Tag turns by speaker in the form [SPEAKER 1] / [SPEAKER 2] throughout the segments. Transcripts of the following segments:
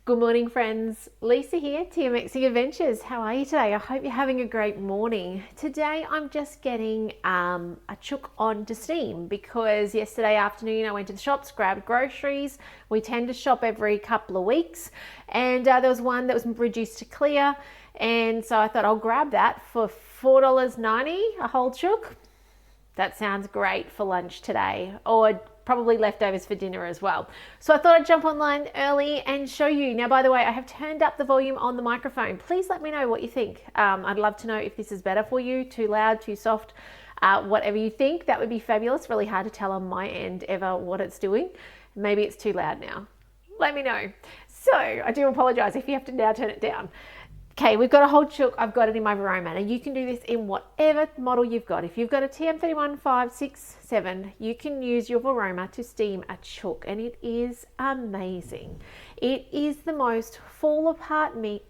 [SPEAKER 1] Good morning, friends. Lisa here, TM7 Adventures. How are you today? I hope you're having a great morning. Today, I'm just getting a chook on to steam because yesterday afternoon I went to the shops, grabbed groceries. We tend to shop every couple of weeks, and there was one that was reduced to clear, and so I thought I'll grab that for $4.90 a whole chook. That sounds great for lunch today, or probably leftovers for dinner as well. So I thought I'd jump online early and show you. Now, by the way, I have turned up the volume on the microphone. Please let me know what you think. I'd love to know if this is better for you, too loud, too soft, whatever you think. That would be fabulous. Really hard to tell on my end ever what it's doing. Maybe it's too loud now. Let me know. So I do apologize if you have to now turn it down. Okay, we've got a whole chook. I've got it in my Varoma. Now you can do this in whatever model you've got. If you've got a TM31, 5, 6, 7, you can use your Varoma to steam a chook, and it is amazing. It is the most fall apart meat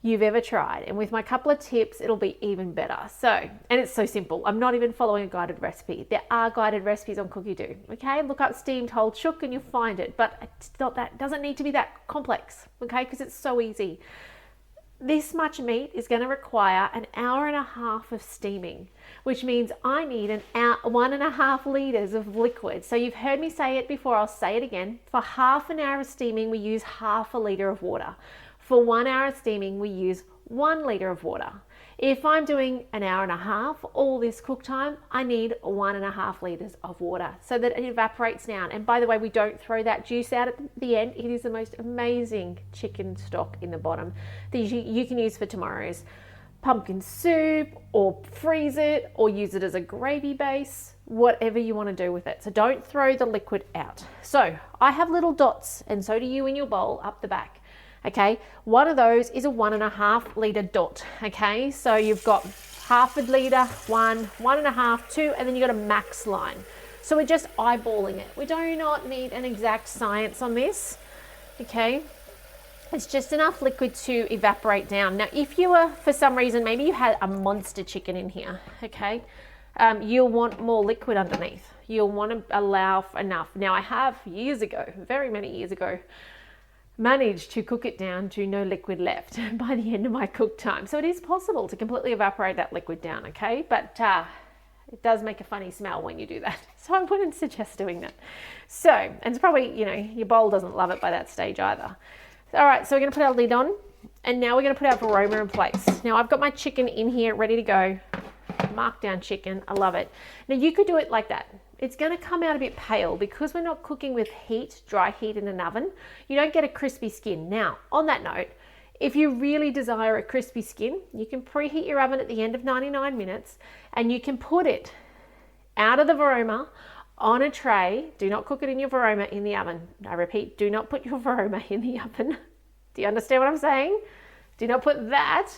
[SPEAKER 1] you've ever tried, and with my couple of tips it'll be even better. So, and it's so simple. I'm not even following a guided recipe. There are guided recipes on Cookidoo. Okay, look up steamed whole chook and you'll find it, but it's not that, doesn't need to be that complex. Okay, because it's so easy. This much meat is going to require an hour and a half of steaming, which means I need 1.5 liters of liquid. So you've heard me say it before, I'll say it again. For half an hour of steaming, we use half a liter of water. For 1 hour of steaming, we use 1 liter of water. If I'm doing an hour and a half, all this cook time, I need 1.5 liters of water so that it evaporates down. And by the way, we don't throw that juice out at the end. It is the most amazing chicken stock in the bottom that you can use for tomorrow's pumpkin soup, or freeze it, or use it as a gravy base, whatever you want to do with it. So don't throw the liquid out. So I have little dots, and so do you in your bowl up the back. Okay, one of those is a 1.5 liter dot. Okay, so you've got half a liter, 1, 1.5, 2, and then you've got a max line. So we're just eyeballing it. We do not need an exact science on this. Okay, it's just enough liquid to evaporate down. Now, if you were, for some reason, maybe you had a monster chicken in here, okay, you'll want more liquid underneath. You'll want to allow for enough. Now, I have years ago, very many years ago, managed to cook it down to no liquid left by the end of my cook time. So it is possible to completely evaporate that liquid down, okay? But it does make a funny smell when you do that. So I wouldn't suggest doing that. So, and it's probably, you know, your bowl doesn't love it by that stage either. All right, so we're gonna put our lid on, and now we're gonna put our Varoma in place. Now I've got my chicken in here ready to go. Marked down chicken, I love it. Now you could do it like that. It's going to come out a bit pale because we're not cooking with heat, dry heat in an oven. You don't get a crispy skin. Now, on that note, if you really desire a crispy skin, you can preheat your oven at the end of 99 minutes, and you can put it out of the Varoma on a tray. Do not cook it in your Varoma in the oven. I repeat, do not put your Varoma in the oven. Do you understand what I'm saying? Do not put that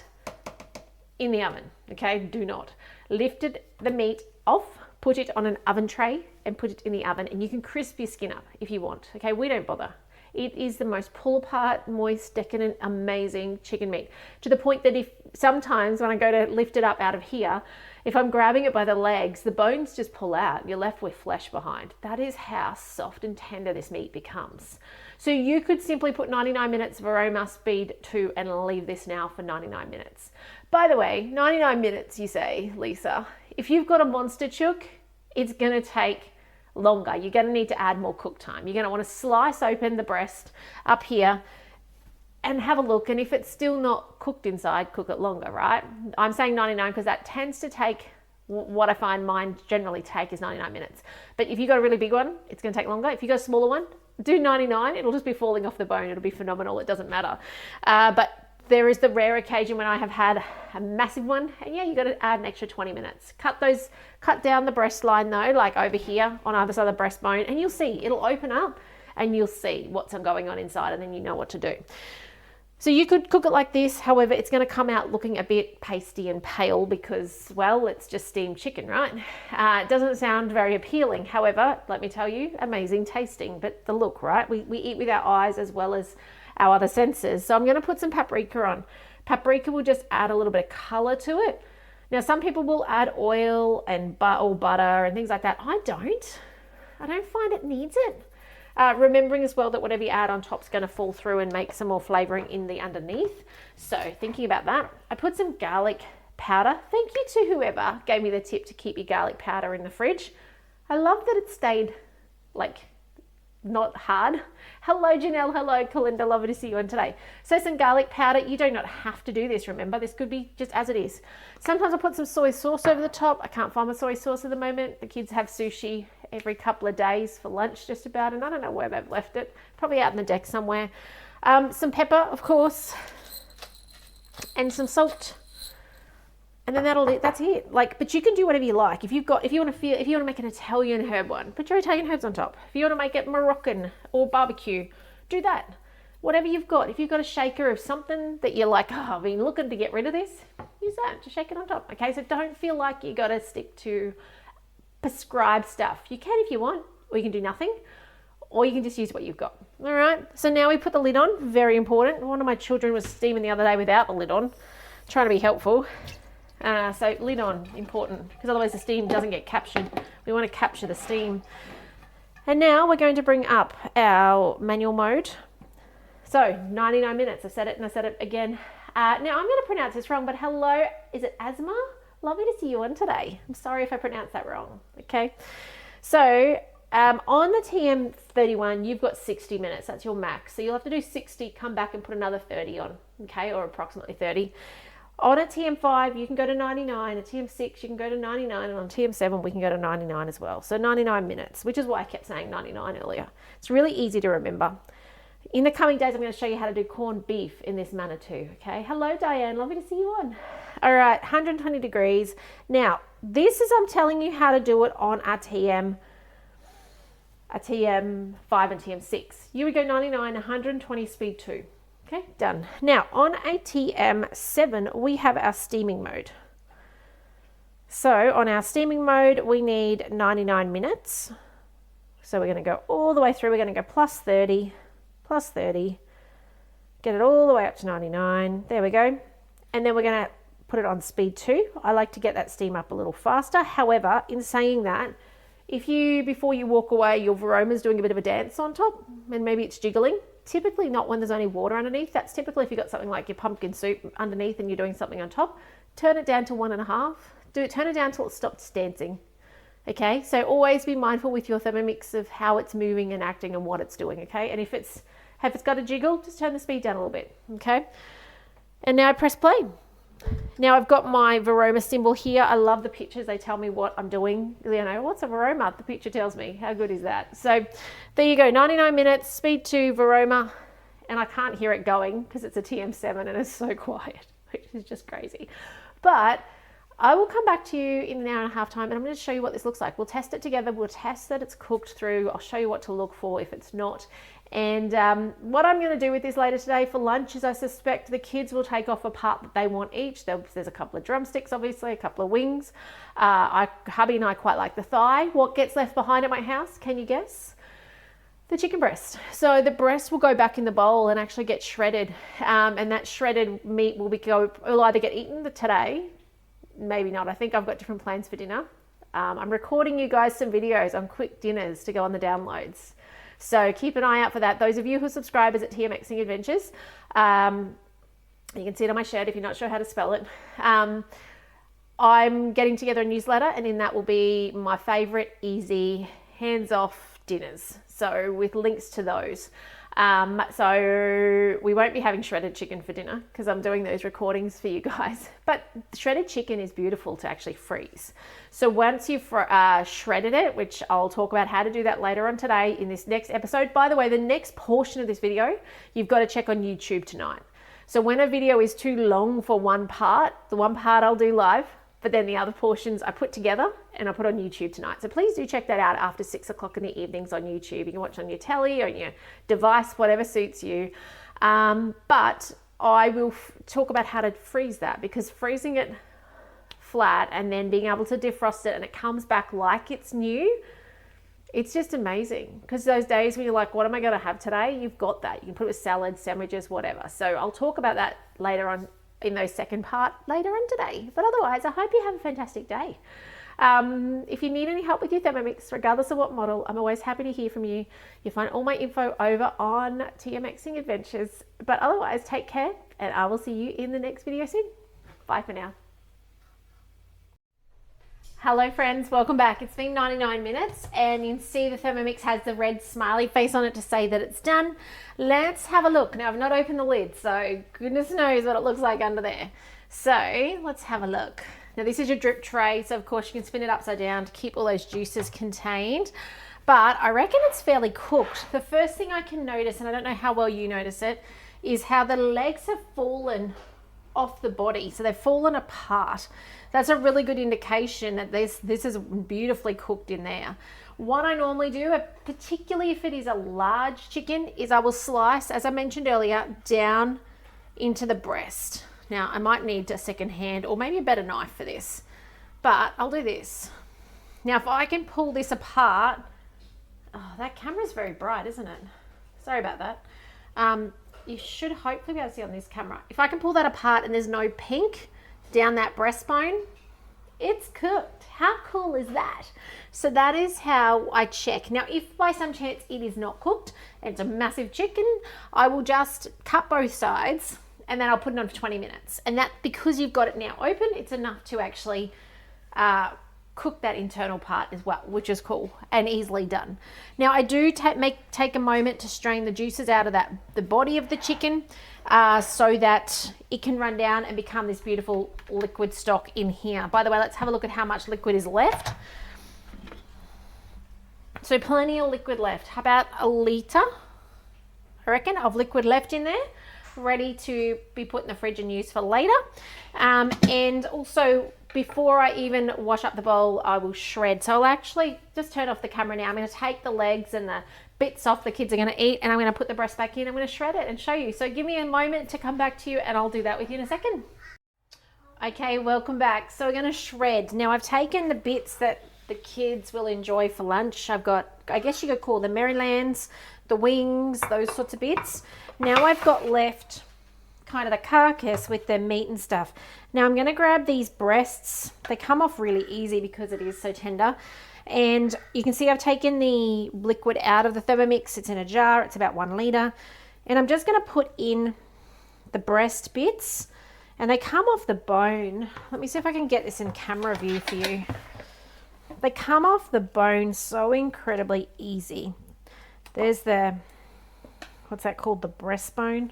[SPEAKER 1] in the oven, okay? Do not. Lift the meat off, put it on an oven tray, and put it in the oven, and you can crisp your skin up if you want, okay? We don't bother. It is the most pull apart, moist, decadent, amazing chicken meat, to the point that if sometimes when I go to lift it up out of here, if I'm grabbing it by the legs, the bones just pull out. You're left with flesh behind. That is how soft and tender this meat becomes. So you could simply put 99 minutes Varoma speed 2 and leave this now for 99 minutes. By the way, 99 minutes, you say, Lisa. If you've got a monster chook, it's going to take longer. You're going to need to add more cook time. You're going to want to slice open the breast up here and have a look. And if it's still not cooked inside, cook it longer, right? I'm saying 99 because that tends to take, what I find mine generally take is 99 minutes. But if you've got a really big one, it's going to take longer. If you've got a smaller one, do 99. It'll just be falling off the bone. It'll be phenomenal. It doesn't matter. But there is the rare occasion when I have had a massive one, and yeah, you got to add an extra 20 minutes. Cut down the breast line though, like over here on either side of the breastbone, and you'll see it'll open up, and you'll see what's going on inside, and then you know what to do. So you could cook it like this. However, it's going to come out looking a bit pasty and pale because, well, it's just steamed chicken, right? It doesn't sound very appealing. However, let me tell you, amazing tasting. But the look, right? We eat with our eyes as well as our other senses. So I'm going to put some paprika on. Paprika will just add a little bit of color to it. Now, some people will add oil and butter and things like that. I don't find it needs it. Remembering as well that whatever you add on top is going to fall through and make some more flavouring in the underneath. So thinking about that, I put some garlic powder. Thank you to whoever gave me the tip to keep your garlic powder in the fridge. I love that it stayed like not hard. Hello Janelle, hello Kalinda, lovely to see you on today. So some garlic powder. You do not have to do this, remember, this could be just as it is. Sometimes I put some soy sauce over the top. I can't find my soy sauce at the moment. The kids have sushi every couple of days for lunch just about, and I don't know where they've left it, probably out in the deck somewhere. Some pepper, of course, and some salt. And then that's it. Like, but you can do whatever you like. If you want to make an Italian herb one, put your Italian herbs on top. If you want to make it Moroccan or barbecue, do that. Whatever you've got. If you've got a shaker of something that you're like, oh, I've been looking to get rid of this, use that to shake it on top. Okay, so don't feel like you got to stick to prescribed stuff. You can if you want, or you can do nothing, or you can just use what you've got. All right, so now we put the lid on. Very important. One of my children was steaming the other day without the lid on, trying to be helpful. So lid on, important, because otherwise the steam doesn't get captured. We want to capture the steam. And now we're going to bring up our manual mode. So 99 minutes, I said it and I said it again. Now I'm going to pronounce this wrong, but hello, is it Asma? Lovely to see you on today. I'm sorry if I pronounced that wrong, okay? So on the TM31, you've got 60 minutes, that's your max. So you'll have to do 60, come back and put another 30 on, okay, or approximately 30. On a TM5, you can go to 99. A TM6, you can go to 99. And on TM7, we can go to 99 as well. So 99 minutes, which is why I kept saying 99 earlier. It's really easy to remember. In the coming days, I'm going to show you how to do corned beef in this manner too, okay? Hello, Diane. Lovely to see you on. All right, 120 degrees. Now, this is, I'm telling you how to do it on a TM5 and TM6. You would go 99, 120, speed 2. Okay, done. Now on a TM7, we have our steaming mode. So on our steaming mode, we need 99 minutes. So we're going to go all the way through. We're going to go plus 30, get it all the way up to 99. There we go. And then we're going to put it on speed 2. I like to get that steam up a little faster. However, in saying that, if you, before you walk away, your Varoma's doing a bit of a dance on top and maybe it's jiggling, typically not when there's only water underneath. That's typically if you've got something like your pumpkin soup underneath and you're doing something on top, turn it down to 1.5. Turn it down till it stops dancing. Okay, so always be mindful with your Thermomix of how it's moving and acting and what it's doing, okay? And if it's got a jiggle, just turn the speed down a little bit, okay? And now I press play. Now I've got my Varoma symbol here. I love the pictures. They tell me what I'm doing. You know, what's a Varoma? The picture tells me. How good is that? So there you go, 99 minutes, speed 2, Varoma. And I can't hear it going because it's a TM7 and it's so quiet, which is just crazy. But I will come back to you in an hour and a half time and I'm going to show you what this looks like. We'll test it together. We'll test that it's cooked through. I'll show you what to look for if it's not. And what I'm going to do with this later today for lunch is I suspect the kids will take off a part that they want each. There's a couple of drumsticks, obviously, a couple of wings. Hubby and I quite like the thigh. What gets left behind at my house? Can you guess? The chicken breast. So the breast will go back in the bowl and actually get shredded. And that shredded meat will either get eaten today, maybe not. I think I've got different plans for dinner. I'm recording you guys some videos on quick dinners to go on the downloads. So keep an eye out for that. Those of you who are subscribers at TMXing Adventures, you can see it on my shirt if you're not sure how to spell it. I'm getting together a newsletter and in that will be my favorite easy hands-off dinners. So with links to those. So we won't be having shredded chicken for dinner because I'm doing those recordings for you guys. But shredded chicken is beautiful to actually freeze. So once you've shredded it, which I'll talk about how to do that later on today in this next episode. By the way, the next portion of this video, you've got to check on YouTube tonight. So when a video is too long for one part, the one part I'll do live, but then the other portions I put together and I put on YouTube tonight. So please do check that out after 6 o'clock in the evenings on YouTube. You can watch on your telly or on your device, whatever suits you. But I will talk about how to freeze that because freezing it flat and then being able to defrost it and it comes back like it's new, it's just amazing. Because those days when you're like, what am I going to have today? You've got that. You can put it with salads, sandwiches, whatever. So I'll talk about that later on in those second part later on today. But otherwise, I hope you have a fantastic day. If you need any help with your Thermomix, regardless of what model, I'm always happy to hear from you. You'll find all my info over on TMXing Adventures. But otherwise, take care, and I will see you in the next video soon. Bye for now. Hello friends, welcome back. It's been 99 minutes and you can see the Thermomix has the red smiley face on it to say that it's done. Let's have a look. Now I've not opened the lid, so goodness knows what it looks like under there. So let's have a look. Now this is your drip tray, so of course you can spin it upside down to keep all those juices contained. But I reckon it's fairly cooked. The first thing I can notice, and I don't know how well you notice it, is how the legs have fallen off the body. So they've fallen apart. That's a really good indication that this is beautifully cooked in there. What I normally do, particularly if it is a large chicken, is I will slice, as I mentioned earlier, down into the breast. Now I might need a second hand or maybe a better knife for this, but I'll do this. Now if I can pull this apart, oh, that camera's very bright, isn't it? Sorry about that. You should hopefully be able to see on this camera. If I can pull that apart and there's no pink down that breastbone, it's cooked. How cool is that? So that is how I check. Now, if by some chance it is not cooked and it's a massive chicken, I will just cut both sides and then I'll put it on for 20 minutes. And that, because you've got it now open, it's enough to actually cook that internal part as well, which is cool and easily done. Now I do take a moment to strain the juices out of the body of the chicken so that it can run down and become this beautiful liquid stock in here. By the way, let's have a look at how much liquid is left. So plenty of liquid left. How about a litre, I reckon, of liquid left in there, ready to be put in the fridge and used for later. And also, before I even wash up the bowl, I will shred. So I'll actually just turn off the camera now. I'm going to take the legs and the bits off the kids are going to eat, and I'm going to put the breast back in. I'm going to shred it and show you. So give me a moment to come back to you and I'll do that with you in a second. Okay, welcome back. So we're going to shred. Now I've taken the bits that the kids will enjoy for lunch. I've got, I guess you could call them Marylands, the wings, those sorts of bits. Now I've got left kind of the carcass with the meat and stuff. Now I'm going to grab these breasts. They come off really easy because it is so tender. And you can see I've taken the liquid out of the Thermomix. It's in a jar. It's about 1 litre. And I'm just going to put in the breast bits. And they come off the bone. Let me see if I can get this in camera view for you. They come off the bone so incredibly easy. There's the, what's that called? The breastbone.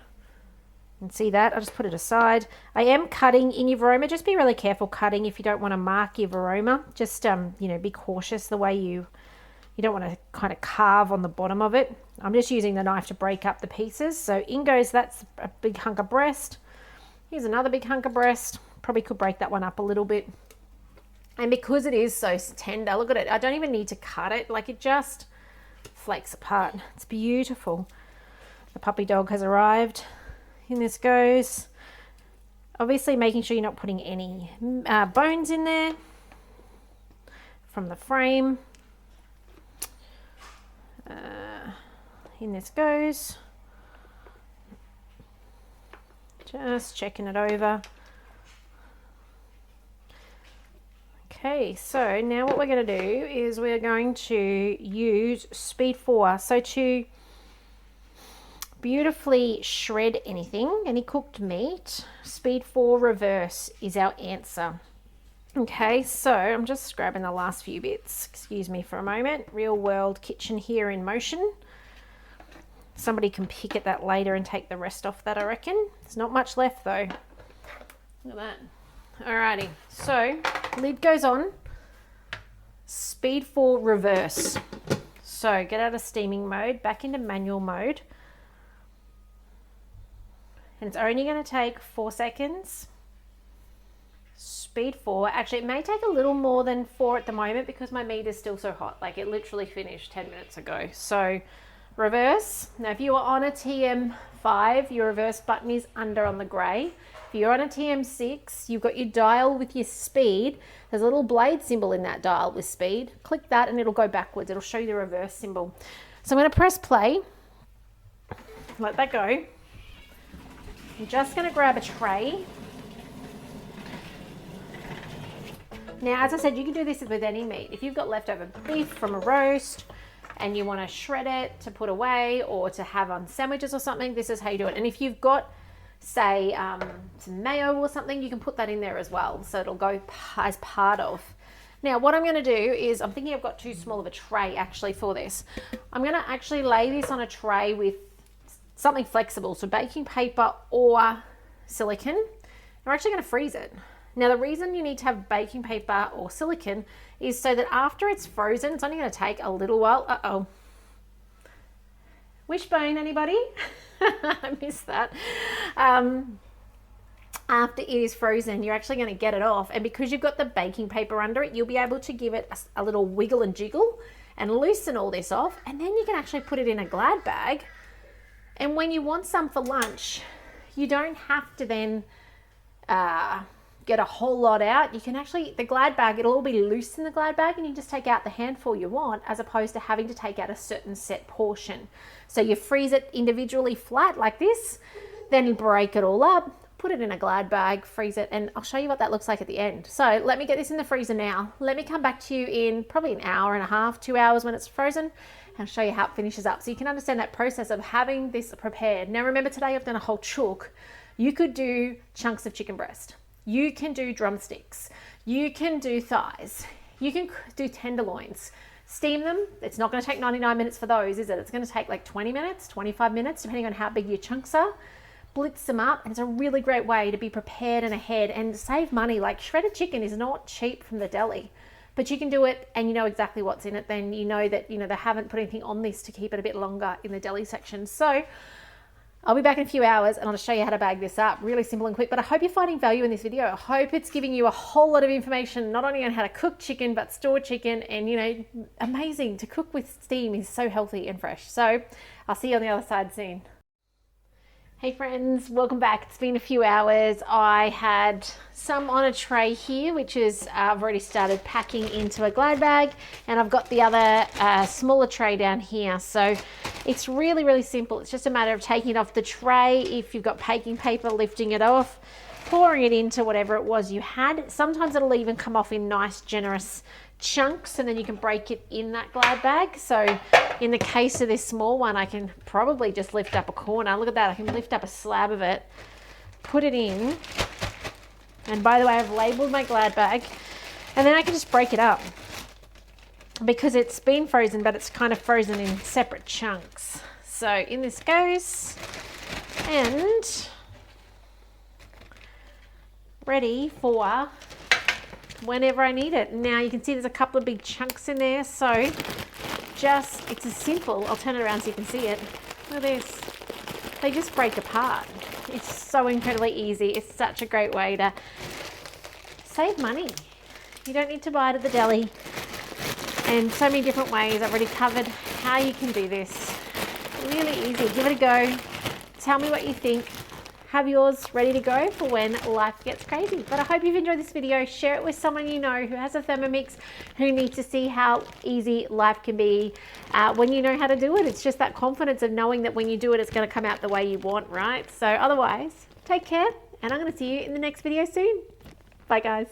[SPEAKER 1] And see that? I'll just put it aside. I am cutting in your Varoma. Just be really careful cutting if you don't want to mark your Varoma. Just, you know, be cautious the way you don't want to kind of carve on the bottom of it. I'm just using the knife to break up the pieces. So in goes, that's a big hunk of breast. Here's another big hunk of breast. Probably could break that one up a little bit. And because it is so tender, look at it. I don't even need to cut it. Like, it just flakes apart. It's beautiful. The puppy dog has arrived. In this goes. Obviously making sure you're not putting any bones in there from the frame. In this goes. Just checking it over. Okay, so now what we're going to do is we're going to use Speed 4. So to beautifully shred anything, any cooked meat, Speed 4 reverse is our answer. Okay, so I'm just grabbing the last few bits. Excuse me for a moment. Real world kitchen here in motion. Somebody can pick at that later and take the rest off that, I reckon. There's not much left though. Look at that. Alrighty, so lid goes on. Speed 4 reverse. So get out of steaming mode, back into manual mode. And it's only going to take 4 seconds. Speed 4. Actually, it may take a little more than 4 at the moment because my meat is still so hot. Like, it literally finished 10 minutes ago. So reverse. Now, if you are on a TM5, your reverse button is under on the grey. If you're on a TM6, you've got your dial with your speed. There's a little blade symbol in that dial with speed. Click that and it'll go backwards. It'll show you the reverse symbol. So I'm going to press play. Let that go. I'm just going to grab a tray. Now, as I said, you can do this with any meat. If you've got leftover beef from a roast and you want to shred it to put away or to have on sandwiches or something, this is how you do it. And if you've got, say, some mayo or something, you can put that in there as well. So it'll go as part of. Now, what I'm going to do is, I'm thinking I've got too small of a tray actually for this. I'm going to actually lay this on a tray with something flexible, so baking paper or silicone. We're actually going to freeze it. Now, the reason you need to have baking paper or silicone is so that after it's frozen, it's only going to take a little while. Uh-oh. Wishbone, anybody? I missed that. After it is frozen, you're actually going to get it off. And because you've got the baking paper under it, you'll be able to give it a little wiggle and jiggle and loosen all this off. And then you can actually put it in a Glad bag. And when you want some for lunch, you don't have to then get a whole lot out. You can actually, the Glad bag, it'll all be loose in the Glad bag and you just take out the handful you want as opposed to having to take out a certain set portion. So you freeze it individually flat like this, then break it all up, put it in a Glad bag, freeze it, and I'll show you what that looks like at the end. So let me get this in the freezer now. Let me come back to you in probably an hour and a half, 2 hours when it's frozen, and show you how it finishes up. So you can understand that process of having this prepared. Now remember, today I've done a whole chook. You could do chunks of chicken breast. You can do drumsticks. You can do thighs. You can do tenderloins. Steam them. It's not going to take 99 minutes for those, is it? It's going to take like 20 minutes, 25 minutes, depending on how big your chunks are. Blitz them up, and it's a really great way to be prepared and ahead and save money. Like, shredded chicken is not cheap from the deli, but you can do it and you know exactly what's in it. Then you know that, you know, they haven't put anything on this to keep it a bit longer in the deli section. So I'll be back in a few hours and I'll show you how to bag this up. Really simple and quick, but I hope you're finding value in this video. I hope it's giving you a whole lot of information, not only on how to cook chicken, but store chicken. And, you know, amazing to cook with steam is so healthy and fresh. So I'll see you on the other side soon. Hey friends, welcome back. It's been a few hours. I had some on a tray here, which is I've already started packing into a Glad bag, and I've got the other smaller tray down here. So it's really, really simple. It's just a matter of taking it off the tray. If you've got baking paper, lifting it off, pouring it into whatever it was you had. Sometimes it'll even come off in nice, generous chunks, and then you can break it in that Glad bag. So in the case of this small one, I can probably just lift up a corner. Look at that. I can lift up a slab of it, put it in. And by the way, I've labeled my Glad bag, and then I can just break it up because it's been frozen, but it's kind of frozen in separate chunks. So in this goes, and ready for whenever I need it. Now you can see there's a couple of big chunks in there, so just, it's as simple. I'll turn it around so you can see it. Look at this. They just break apart. It's so incredibly easy. It's such a great way to save money. You don't need to buy it at the deli. And so many different ways. I've already covered how you can do this. Really easy. Give it a go. Tell me what you think. Have yours ready to go for when life gets crazy. But I hope you've enjoyed this video. Share it with someone you know who has a Thermomix, who needs to see how easy life can be when you know how to do it. It's just that confidence of knowing that when you do it, it's going to come out the way you want, right? So otherwise, take care, and I'm going to see you in the next video soon. Bye, guys.